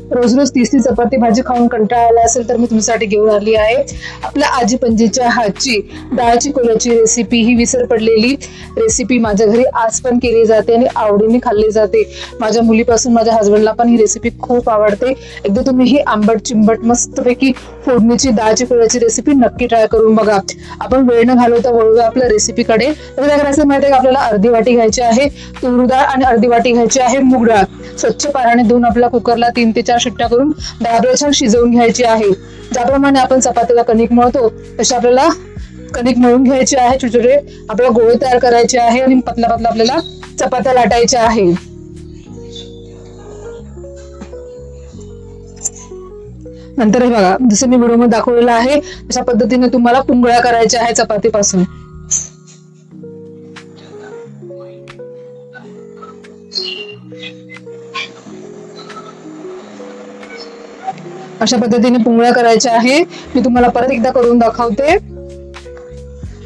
रोज रोज 30 चपाती भाजी खाऊन कंटाळा आला असेल तर मी तुमच्यासाठी घेऊन आली आहे आपल्या आजी पणजीच्या हातची डाळ चिकोल्याची रेसिपी। ही विसर पडलेली रेसिपी माझ्या घरी आज पण केली जाते आणि आवडीने खाल्ली जाते। माझ्या मुलीपासून माझ्या हस्बंडला पण ही रेसिपी खूप आवडते। एकदा तुम्ही ही आंबट चिंबट मस्तपैकी फोडणीची डाळ चिकोल्याची रेसिपी नक्की ट्राय करून बघा। आपण वेळ न घालवता वळूया आपल्या रेसिपीकडे। तर काय करायचं माहिती आहे का, आपल्याला अर्धी वाटी घ्यायची आहे तूर डाळ आणि अर्धी वाटी घ्यायची आहे मूग डाळ। स्वच्छ पाण्याने धुवून आपल्या कुकरला 3 ते 4 शिट्ट्या करून डाळ छान शिजवून घ्यायची आहे। ज्याप्रमाणे आपण चपातीला कणिक मळतो तसे आपल्याला कणिक मळून घ्यायची आहे। छोटे छोटे आपल्याला गोळे तयार करायचे आहे आणि पतला पतला आपल्याला चपात्या लाटायच्या आहे। नंतर हे बघा, जसं मी व्हिडिओ मध्ये दाखवलेलं आहे अशा पद्धतीने तुम्हाला पुंगळ्या करायच्या आहे चपातीपासून। अशा पद्धतीने पुंगळ्या करायच्या आहे। मी तुम्हाला परत एकदा करून दाखवते।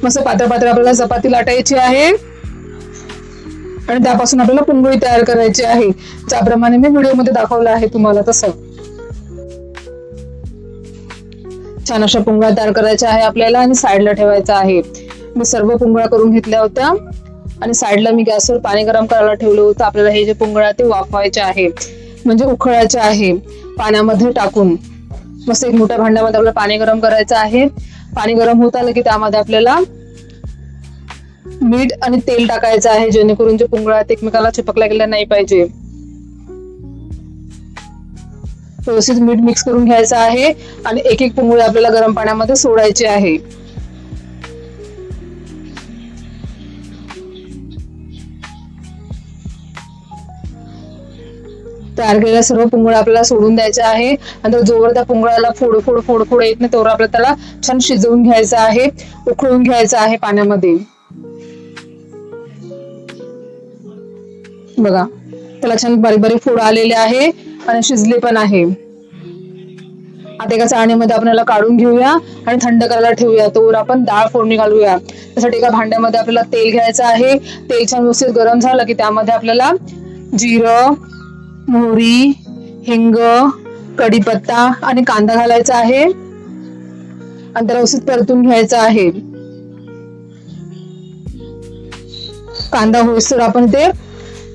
मस्त पातळ पातळ आपल्याला चपाती लाटायची आहे आणि त्यापासून आपल्याला पुंगळी तयार करायची आहे, ज्याप्रमाणे मी व्हिडिओ मध्ये दाखवलं आहे तुम्हाला तसं। छान अशा पुंगळ्या तयार करायच्या आहे आपल्याला आणि साईडला ठेवायचं आहे। मी सर्व पुंगळ्या करून घेतल्या होत्या आणि साईडला मी गॅसवर पाणी गरम करायला ठेवलं होतं। आपल्याला हे जे पुंगळ्या ते वाफवायचे आहे, म्हणजे उकळायचे आहे पाण्यामध्ये टाकून। मस्त एक मोठ्या भांड्यामध्ये आपल्याला पाणी गरम करायचं आहे। पाणी गरम होत आलं की त्यामध्ये आपल्याला मीठ आणि तेल टाकायचं आहे, जेणेकरून जे पुंगळ्या एकमेकाला चिपकल्या गेल्या नाही पाहिजे। व्यवस्थित मीठ मिक्स करून घ्यायचं आहे आणि एक एक पुंगळी आपल्याला गरम पाण्यामध्ये सोडायची आहे। तयार केलेल्या सर्व पुंगळ्या आपल्याला सोडून द्यायच्या आहे आणि जोवर त्या पुंगळ्याला फोड फोड फोड फोड येत नाही तोवर आपल्याला त्याला छान शिजवून घ्यायचं आहे, उकळून घ्यायचं आहे पाण्यामध्ये। बघा, त्याला छान बारीक बारीक फोड आलेले आहे आणि शिजले पण आहे। आता एका चाळणीमध्ये आपण याला काढून घेऊया आणि थंड करायला ठेवूया, तोवर आपण डाळ फोडणी घालूया। त्यासाठी एका भांड्यामध्ये आपल्याला तेल घ्यायचं आहे। तेल छान व्यवस्थित गरम झालं की त्यामध्ये आपल्याला जिरं, मोहरी, हिंग, कढीपत्ता आणि कांदा घालायचा आहे आणि त्याला व्यवस्थित परतून घ्यायचा आहे। कांदा होईस्तोवर आपण ते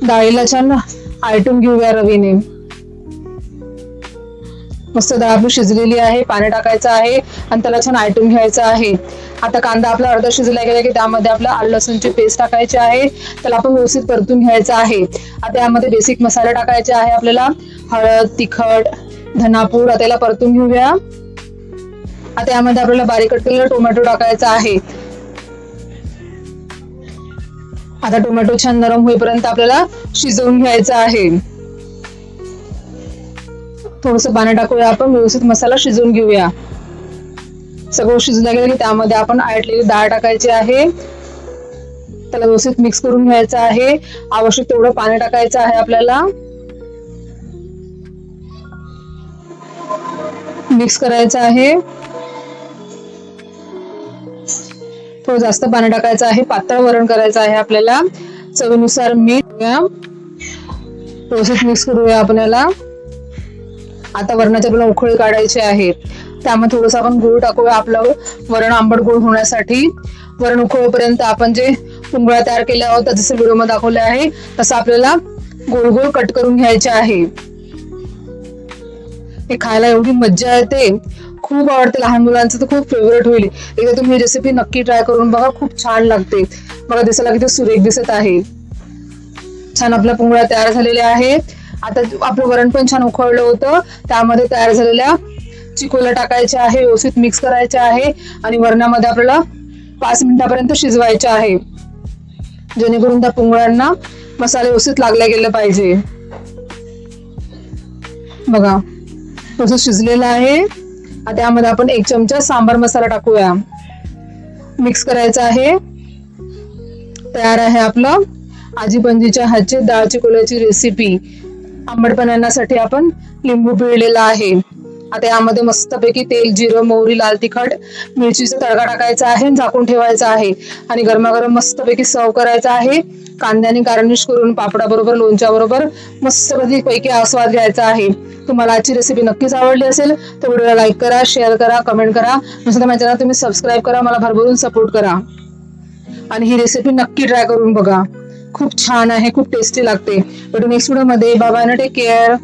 डाळीला छान आलटून घेऊया रवीने। मस्त डाळ आपली शिजलेली आहे, पाणी टाकायचं आहे आणि त्याला छान आलटून घ्यायचं आहे। आता कांदा आपला अर्धा शिजला गेला की त्यामध्ये आपला आलं लसूणची पेस्ट टाकायची आहे, त्याला आपण व्यवस्थित परतून घ्यायचं आहे। आता यामध्ये बेसिक मसाले टाकायचे आहे आपल्याला, हळद, तिखट, धनापूड। आता याला परतून घेऊया। आता यामध्ये आपल्याला बारीक कट केलेला टोमॅटो टाकायचा आहे। आता टोमॅटो छान नरम होईपर्यंत आपल्याला शिजवून घ्यायचं आहे। थोडस पाणी टाकूया, आपण व्यवस्थित मसाला शिजवून घेऊया। सगळं शिजलं गेलं की त्यामध्ये आपण आटलेली डाळ टाकायची आहे, त्याला व्यवस्थित मिक्स करून घ्यायचं आहे। आवश्यक तेवढं पाणी टाकायचं आहे आपल्याला, मिक्स करायचं आहे। थोडं जास्त पाणी टाकायचं आहे, पातळ वरण करायचं आहे आपल्याला। चवीनुसार मीठ व्यवस्थित मिक्स करूया आपण याला। आता वरणाची आपल्याला उकळी काढायची आहे, त्यामध्ये थोडंसं आपण गूळ टाकूया आपलं वरण आंबट गोड होण्यासाठी। वरण उकळेपर्यंत आपण जे पुंगळ्या तयार केल्या होत्या जसं व्हिडिओ मध्ये दाखवले आहे तसं आपल्याला गोल गोल कट करून घ्यायचे आहे। हे खायला एवढी मज्जा येते, खूप आवडते, लहान मुलांचं तर खूप फेवरेट होईल। एकदा तुम्ही ही रेसिपी नक्की ट्राय करून बघा, खूप छान लागते। बघा दिसायला किती सुरेख दिसत आहे। छान आपल्या पुंगळ्या तयार झालेल्या आहेत। आता आपलं वरण पण छान उकळलं होतं, त्यामध्ये तयार झालेल्या चिकोल्या टाकायच्या आहे, व्यवस्थित मिक्स करायचे आहे आणि वरणामध्ये आपल्याला 5 मिनिटापर्यंत शिजवायचे आहे, जेणेकरून त्या पुंगळ्यांना मसाले व्यवस्थित लागले गेले पाहिजे। बघा व्यवस्थित शिजलेलं आहे। आता यामध्ये आपण 1 चमचा सांबार मसाला टाकूया, मिक्स करायचं आहे। तयार आहे आपलं आजी पणजीच्या हातची डाळ चिकोल्याची रेसिपी। आंबटपणा येण्यासाठी आपण लिंबू पिळलेला आहे। आता यामध्ये मस्तपैकी तेल, जिरं, मोहरी, लाल तिखट, मिरचीचा तडका टाकायचा आहे, झाकून ठेवायचा आहे आणि गरमागरम मस्तपैकी सर्व करायचा आहे। कांद्याने गार्निश करून पापडाबरोबर लोणच्या बरोबर मस्त पैकी आस्वाद घ्यायचा आहे. तुम्हाला आजची रेसिपी नक्कीच आवडली असेल तर व्हिडिओला लाईक करा, शेअर करा, कमेंट करा. नुसतं माझ्या चॅनल तुम्ही सबस्क्राईब करा, मला भरभरून सपोर्ट करा आणि ही रेसिपी नक्की ट्राय करून बघा. खूप छान आहे, खूप टेस्टी लागते. भेटू नेक्स्ट व्हिडिओ मध्ये. Bye bye, take care.